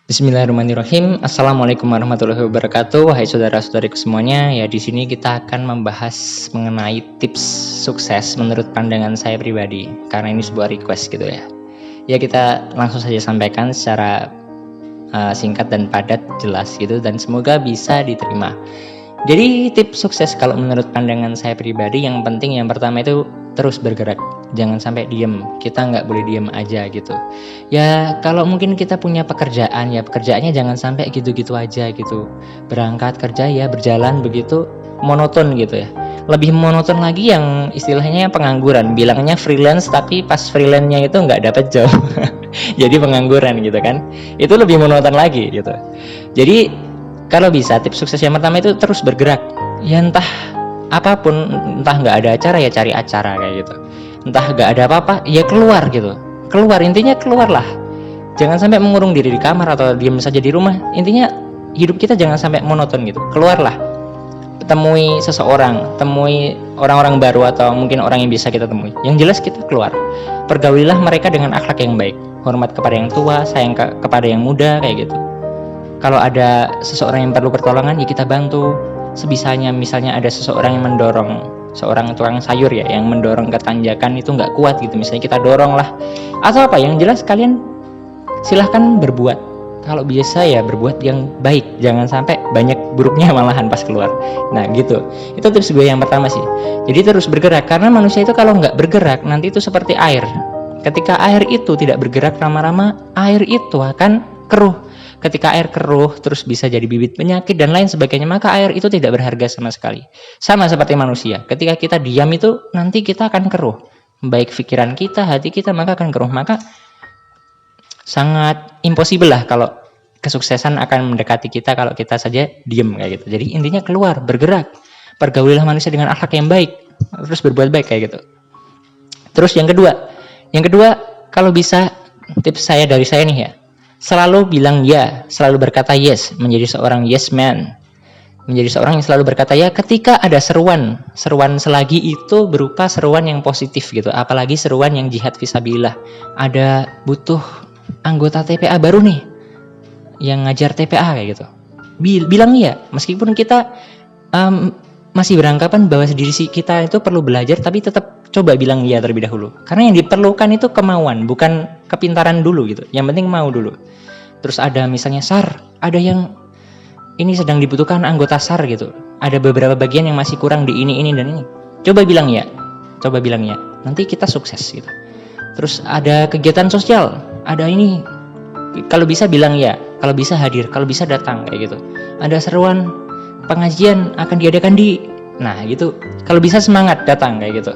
Bismillahirrahmanirrahim. Assalamualaikum warahmatullahi wabarakatuh. Wahai saudara-saudariku semuanya, ya di sini kita akan membahas mengenai tips sukses menurut pandangan saya pribadi. Karena ini sebuah request gitu ya. Ya kita langsung saja sampaikan secara singkat dan padat, jelas gitu, dan semoga bisa diterima. Jadi tips sukses kalau menurut pandangan saya pribadi, yang penting yang pertama itu terus bergerak. Jangan sampai diem, kita nggak boleh diem aja gitu. Ya kalau mungkin kita punya pekerjaan, ya pekerjaannya jangan sampai gitu-gitu aja gitu. Berangkat kerja ya berjalan begitu monoton gitu ya. Lebih monoton lagi yang istilahnya pengangguran, bilangnya freelance tapi pas freelance-nya itu nggak dapat job. Jadi pengangguran gitu kan. Itu lebih monoton lagi gitu. Jadi kalau bisa tips sukses yang pertama itu terus bergerak. Ya entah apapun, entah nggak ada acara ya cari acara kayak gitu. Entah nggak ada apa-apa ya keluar gitu. Keluar, intinya keluarlah. Jangan sampai mengurung diri di kamar atau diam saja di rumah. Intinya hidup kita jangan sampai monoton gitu. Keluarlah. Temui seseorang, temui orang-orang baru atau mungkin orang yang bisa kita temui. Yang jelas kita keluar. Pergaulilah mereka dengan akhlak yang baik. Hormat kepada yang tua, sayang kepada yang muda kayak gitu. Kalau ada seseorang yang perlu pertolongan ya kita bantu sebisanya. Misalnya ada seseorang yang mendorong, seorang tukang sayur ya yang mendorong ke tanjakan itu nggak kuat gitu, misalnya kita dorong lah atau apa, yang jelas kalian silahkan berbuat. Kalau biasa ya berbuat yang baik, jangan sampai banyak buruknya malahan pas keluar. Nah gitu, itu tips gue yang pertama sih. Jadi terus bergerak, karena manusia itu kalau nggak bergerak nanti itu seperti air. Ketika air itu tidak bergerak lama-lama, air itu akan keruh. Ketika air keruh terus bisa jadi bibit penyakit dan lain sebagainya, maka air itu tidak berharga sama sekali. Sama seperti manusia, ketika kita diam itu nanti kita akan keruh. Baik pikiran kita, hati kita, maka akan keruh. Maka sangat impossible lah kalau kesuksesan akan mendekati kita kalau kita saja diam kayak gitu. Jadi intinya keluar, bergerak. Pergaulilah manusia dengan akhlak yang baik, terus berbuat baik kayak gitu. Terus yang kedua kalau bisa tips saya dari saya nih ya, selalu bilang ya, selalu berkata yes, menjadi seorang yes man. Menjadi seorang yang selalu berkata ya ketika ada seruan selagi itu berupa seruan yang positif gitu. Apalagi seruan yang jihad fisabilillah. Ada butuh anggota TPA baru nih yang ngajar TPA kayak gitu. Bilang iya, meskipun kita masih beranggapan bahwa diri kita itu perlu belajar, tapi tetap coba bilang iya terlebih dahulu. Karena yang diperlukan itu kemauan, bukan kepintaran dulu gitu. Yang penting mau dulu. Terus ada misalnya SAR, ada yang ini sedang dibutuhkan anggota SAR gitu. Ada beberapa bagian yang masih kurang di ini dan ini. Coba bilang ya. Nanti kita sukses gitu. Terus ada kegiatan sosial, ada ini. Kalau bisa bilang ya, kalau bisa hadir, kalau bisa datang kayak gitu. Ada seruan pengajian akan diadakan di. Nah, gitu. Kalau bisa semangat datang kayak gitu.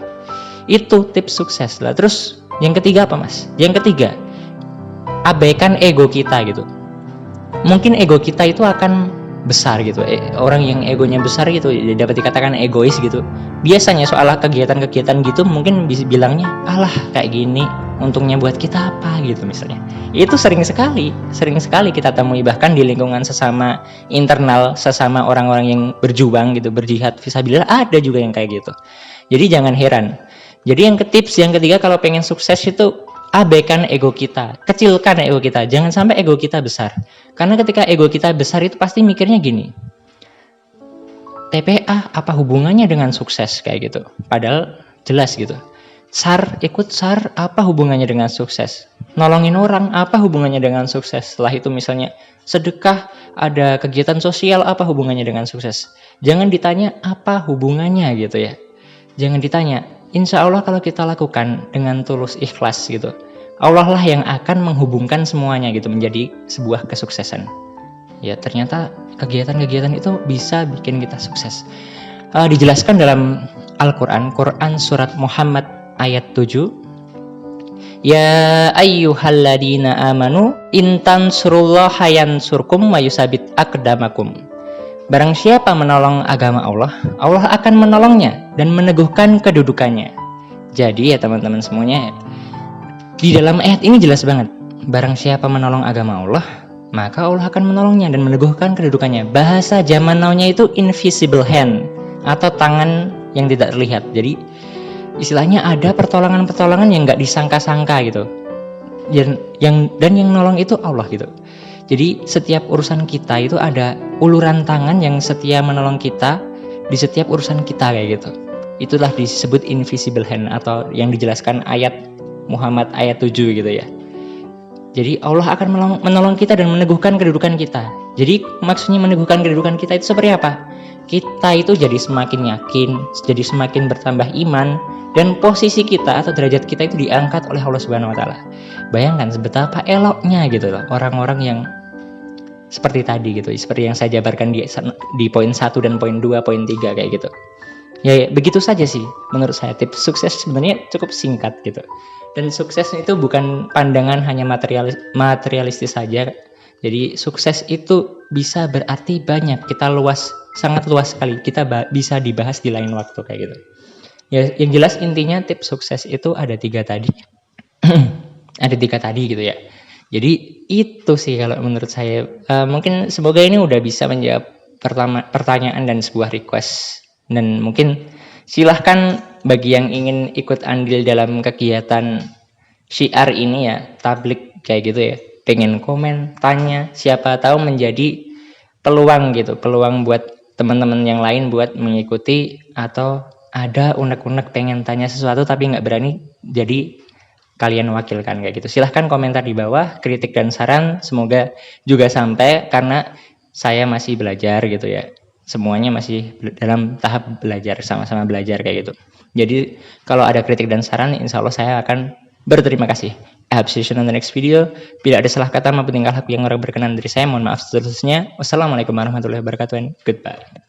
Itu tips sukses lah. Terus yang ketiga apa, Mas? Yang ketiga, abaikan ego kita gitu. Mungkin ego kita itu akan besar gitu. Orang yang egonya besar gitu dapat dikatakan egois gitu. Biasanya soal kegiatan-kegiatan gitu mungkin bisa bilangnya, alah kayak gini, untungnya buat kita apa gitu misalnya. Itu sering sekali kita temui bahkan di lingkungan sesama internal, sesama orang-orang yang berjuang gitu, berjihad fisabilillah, ada juga yang kayak gitu. Jadi jangan heran. Jadi yang ketiga kalau pengen sukses itu abaikan ego kita, kecilkan ego kita, jangan sampai ego kita besar. Karena ketika ego kita besar itu pasti mikirnya gini, TPA apa hubungannya dengan sukses kayak gitu. Padahal jelas gitu. Ikut SAR apa hubungannya dengan sukses? Nolongin orang apa hubungannya dengan sukses? Setelah itu misalnya sedekah, ada kegiatan sosial apa hubungannya dengan sukses? Jangan ditanya apa hubungannya gitu ya. Jangan ditanya. Insya Allah kalau kita lakukan dengan tulus ikhlas gitu, Allah lah yang akan menghubungkan semuanya gitu menjadi sebuah kesuksesan. Ya ternyata kegiatan-kegiatan itu bisa bikin kita sukses. Dijelaskan dalam Al-Quran, Quran surat Muhammad ayat 7. Ya ayyuhalladzina amanu intansurullaha yansurkum wa yusabit aqdamakum. Barang siapa menolong agama Allah, Allah akan menolongnya dan meneguhkan kedudukannya. Jadi ya teman-teman semuanya, di dalam ayat ini jelas banget. Barang siapa menolong agama Allah, maka Allah akan menolongnya dan meneguhkan kedudukannya. Bahasa zaman now-nya itu invisible hand, atau tangan yang tidak terlihat. Jadi istilahnya ada pertolongan-pertolongan yang nggak disangka-sangka gitu. Dan yang nolong itu Allah gitu. Jadi setiap urusan kita itu ada uluran tangan yang setia menolong kita di setiap urusan kita kayak gitu. Itulah disebut invisible hand atau yang dijelaskan ayat Muhammad ayat 7 gitu ya. Jadi Allah akan menolong kita dan meneguhkan kedudukan kita. Jadi maksudnya meneguhkan kedudukan kita itu seperti apa? Kita itu jadi semakin yakin, jadi semakin bertambah iman, dan posisi kita atau derajat kita itu diangkat oleh Allah Subhanahu wa taala. Bayangkan betapa eloknya gitu loh orang-orang yang seperti tadi gitu, seperti yang saya jabarkan di poin 1 dan poin 2, poin 3 kayak gitu. Ya, begitu saja sih menurut saya. Tips sukses sebenarnya cukup singkat gitu. Dan sukses itu bukan pandangan hanya materialistis saja. Jadi sukses itu bisa berarti banyak. Kita sangat luas sekali. Kita bisa dibahas di lain waktu kayak gitu. Ya, yang jelas intinya tips sukses itu ada 3 tadi. Ada 3 tadi gitu ya. Jadi itu sih kalau menurut saya. Mungkin semoga ini udah bisa menjawab pertanyaan dan sebuah request. Dan mungkin silahkan bagi yang ingin ikut andil dalam kegiatan syiar ini ya, tablik kayak gitu ya, pengen komen, tanya, siapa tahu menjadi peluang gitu, peluang buat teman-teman yang lain buat mengikuti, atau ada unek-unek pengen tanya sesuatu tapi nggak berani, jadi kalian wakilkan kayak gitu. Silahkan komentar di bawah, kritik dan saran semoga juga sampai, karena saya masih belajar gitu ya. Semuanya masih dalam tahap belajar, sama-sama belajar kayak gitu. Jadi kalau ada kritik dan saran, insya Allah saya akan berterima kasih. I hope see you on the next video. Bila ada salah kata maupun tingkah laku yang kurang berkenan dari saya, mohon maaf seterusnya. Wassalamualaikum warahmatullahi wabarakatuh and goodbye.